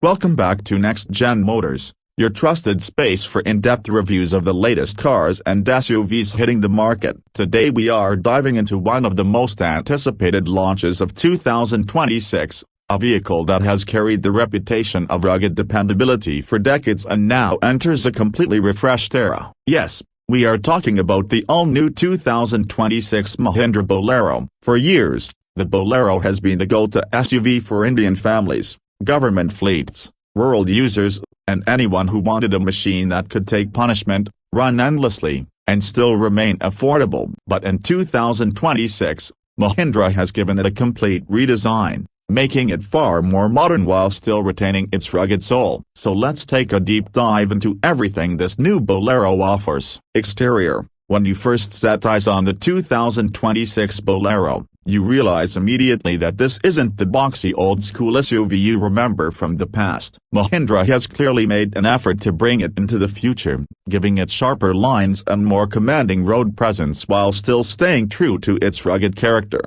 Welcome back to Next Gen Motors, your trusted space for in-depth reviews of the latest cars and SUVs hitting the market. Today we are diving into one of the most anticipated launches of 2026, a vehicle that has carried the reputation of rugged dependability for decades and now enters a completely refreshed era. Yes, we are talking about the all-new 2026 Mahindra Bolero. For years, the Bolero has been the go-to SUV for Indian families, government fleets, rural users, and anyone who wanted a machine that could take punishment, run endlessly, and still remain affordable. But in 2026, Mahindra has given it a complete redesign, making it far more modern while still retaining its rugged soul. So let's take a deep dive into everything this new Bolero offers. Exterior. When you first set eyes on the 2026 Bolero, you realize immediately that this isn't the boxy old-school SUV you remember from the past. Mahindra has clearly made an effort to bring it into the future, giving it sharper lines and more commanding road presence while still staying true to its rugged character.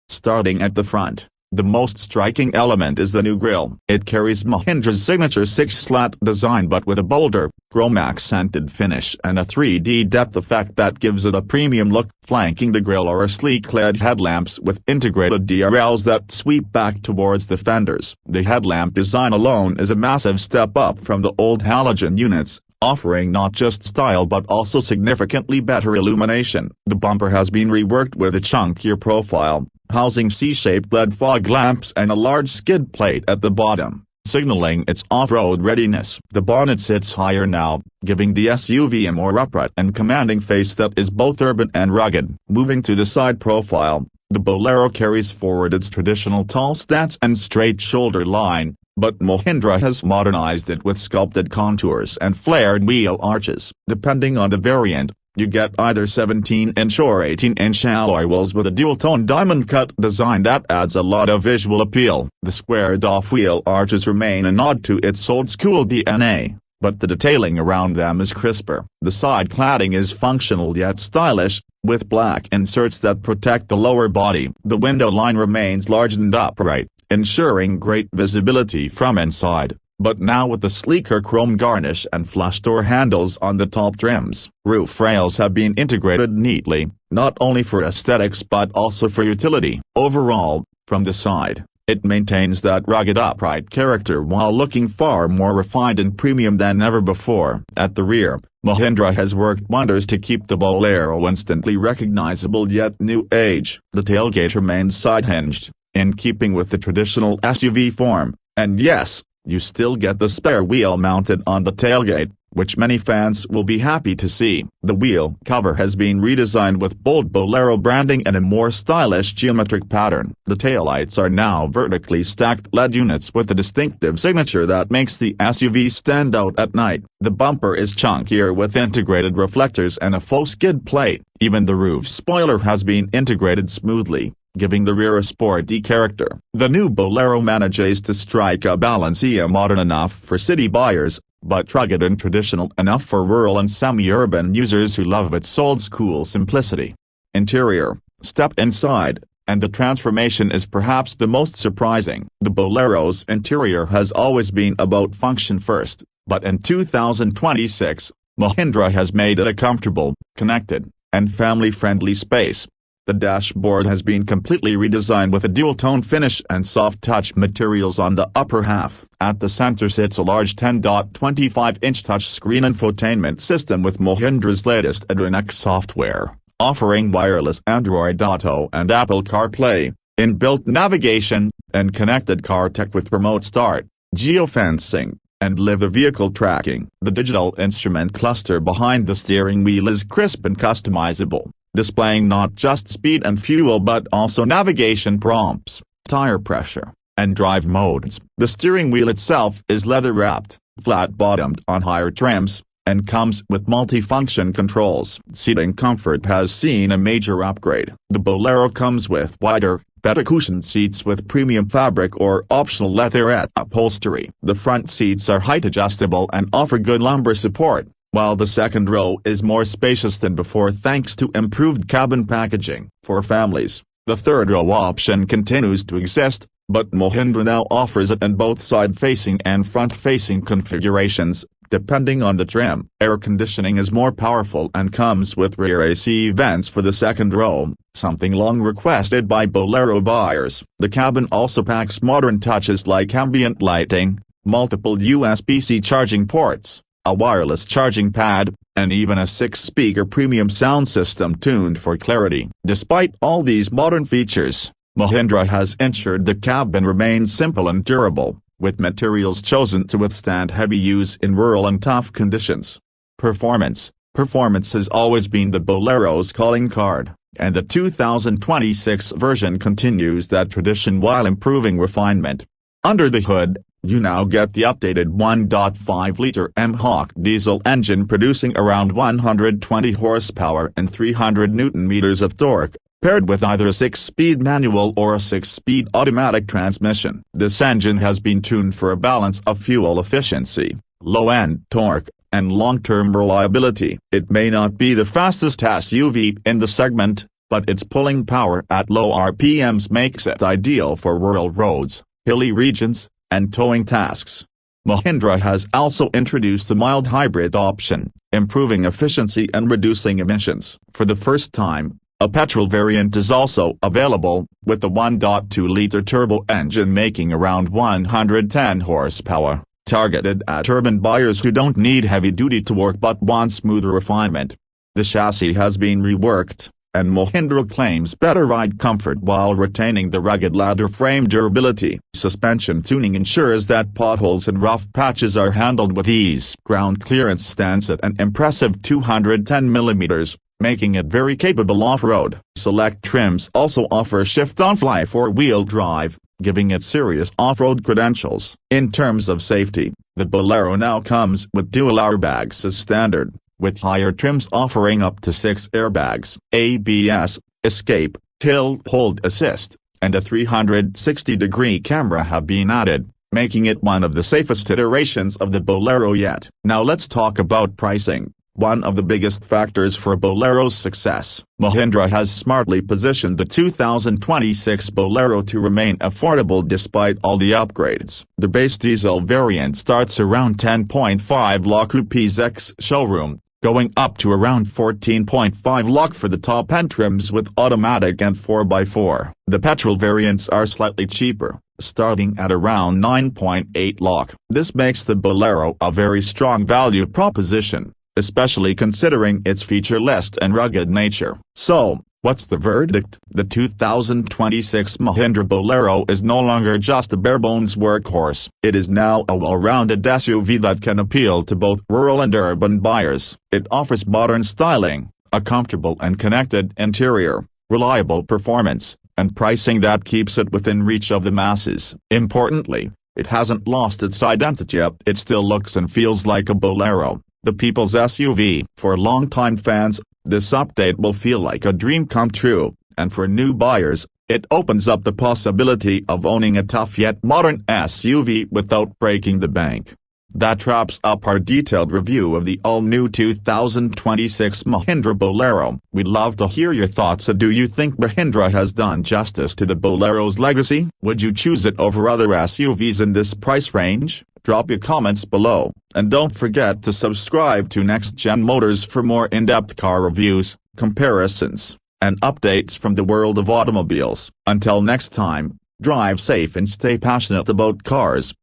Starting at the front, the most striking element is the new grille. It carries Mahindra's signature six-slat design but with a bolder, chrome-accented finish and a 3D depth effect that gives it a premium look. Flanking the grille are sleek LED headlamps with integrated DRLs that sweep back towards the fenders. The headlamp design alone is a massive step up from the old halogen units, offering not just style but also significantly better illumination. The bumper has been reworked with a chunkier profile, housing C-shaped LED fog lamps and a large skid plate at the bottom, signaling its off-road readiness. The bonnet sits higher now, giving the SUV a more upright and commanding face that is both urban and rugged. Moving to the side profile, the Bolero carries forward its traditional tall stance and straight shoulder line, but Mahindra has modernized it with sculpted contours and flared wheel arches. Depending on the variant, you get either 17-inch or 18-inch alloy wheels with a dual-tone diamond-cut design that adds a lot of visual appeal. The squared-off wheel arches remain a nod to its old-school DNA, but the detailing around them is crisper. The side cladding is functional yet stylish, with black inserts that protect the lower body. The window line remains large and upright, ensuring great visibility from inside, but now with the sleeker chrome garnish and flush door handles on the top trims. Roof rails have been integrated neatly, not only for aesthetics but also for utility. Overall, from the side, it maintains that rugged upright character while looking far more refined and premium than ever before. At the rear, Mahindra has worked wonders to keep the Bolero instantly recognizable yet new age. The tailgate remains side-hinged, in keeping with the traditional SUV form, and yes, you still get the spare wheel mounted on the tailgate, which many fans will be happy to see. The wheel cover has been redesigned with bold Bolero branding and a more stylish geometric pattern. The taillights are now vertically stacked LED units with a distinctive signature that makes the SUV stand out at night. The bumper is chunkier with integrated reflectors and a faux skid plate. Even the roof spoiler has been integrated smoothly, giving the rear a sporty character. The new Bolero manages to strike a balance, modern enough for city buyers, but rugged and traditional enough for rural and semi-urban users who love its old-school simplicity. Interior. Step inside, and the transformation is perhaps the most surprising. The Bolero's interior has always been about function first, but in 2026, Mahindra has made it a comfortable, connected, and family-friendly space. The dashboard has been completely redesigned with a dual-tone finish and soft-touch materials on the upper half. At the center sits a large 10.25-inch touchscreen infotainment system with Mahindra's latest Adrenax software, offering wireless Android Auto and Apple CarPlay, inbuilt navigation, and connected car tech with remote start, geofencing, and live-vehicle tracking. The digital instrument cluster behind the steering wheel is crisp and customizable, displaying not just speed and fuel but also navigation prompts, tire pressure, and drive modes. The steering wheel itself is leather-wrapped, flat-bottomed on higher trims, and comes with multi-function controls. Seating comfort has seen a major upgrade. The Bolero comes with wider, better cushioned seats with premium fabric or optional leatherette upholstery. The front seats are height adjustable and offer good lumbar support, while the second row is more spacious than before thanks to improved cabin packaging. For families, the third row option continues to exist, but Mahindra now offers it in both side-facing and front-facing configurations, depending on the trim. Air conditioning is more powerful and comes with rear AC vents for the second row, something long requested by Bolero buyers. The cabin also packs modern touches like ambient lighting, multiple USB-C charging ports, a wireless charging pad, and even a 6-speaker premium sound system tuned for clarity. Despite all these modern features, Mahindra has ensured the cabin remains simple and durable, with materials chosen to withstand heavy use in rural and tough conditions. Performance has always been the Bolero's calling card, and the 2026 version continues that tradition while improving refinement. Under the hood, you now get the updated 1.5-liter M-Hawk diesel engine producing around 120 horsepower and 300 Nm of torque, paired with either a 6-speed manual or a 6-speed automatic transmission. This engine has been tuned for a balance of fuel efficiency, low-end torque, and long-term reliability. It may not be the fastest SUV in the segment, but its pulling power at low RPMs makes it ideal for rural roads, hilly regions, and towing tasks. Mahindra has also introduced a mild hybrid option, improving efficiency and reducing emissions. For the first time, a petrol variant is also available, with the 1.2-liter turbo engine making around 110 horsepower, targeted at urban buyers who don't need heavy-duty torque but want smoother refinement. The chassis has been reworked, and Mahindra claims better ride comfort while retaining the rugged ladder frame durability. Suspension tuning ensures that potholes and rough patches are handled with ease. Ground clearance stands at an impressive 210 mm, making it very capable off-road. Select trims also offer shift-on-fly 4-wheel drive, giving it serious off-road credentials. In terms of safety, the Bolero now comes with dual airbags as standard, with higher trims offering up to 6 airbags. ABS, escape, tilt-hold assist, and a 360-degree camera have been added, making it one of the safest iterations of the Bolero yet. Now let's talk about pricing, one of the biggest factors for Bolero's success. Mahindra has smartly positioned the 2026 Bolero to remain affordable despite all the upgrades. The base diesel variant starts around 10.5 lakh rupees ex-showroom, going up to around 14.5 lakh for the top-end trims with automatic and 4x4. The petrol variants are slightly cheaper, starting at around 9.8 lakh. This makes the Bolero a very strong value proposition, especially considering its feature list and rugged nature. So, what's the verdict? The 2026 Mahindra Bolero is no longer just a bare-bones workhorse. It is now a well-rounded SUV that can appeal to both rural and urban buyers. It offers modern styling, a comfortable and connected interior, reliable performance, and pricing that keeps it within reach of the masses. Importantly, it hasn't lost its identity. It still looks and feels like a Bolero, the people's SUV. For longtime fans, this update will feel like a dream come true, and for new buyers, it opens up the possibility of owning a tough yet modern SUV without breaking the bank. That wraps up our detailed review of the all-new 2026 Mahindra Bolero. We'd love to hear your thoughts. Do you think Mahindra has done justice to the Bolero's legacy? Would you choose it over other SUVs in this price range? Drop your comments below, and don't forget to subscribe to Next Gen Motors for more in-depth car reviews, comparisons, and updates from the world of automobiles. Until next time, drive safe and stay passionate about cars.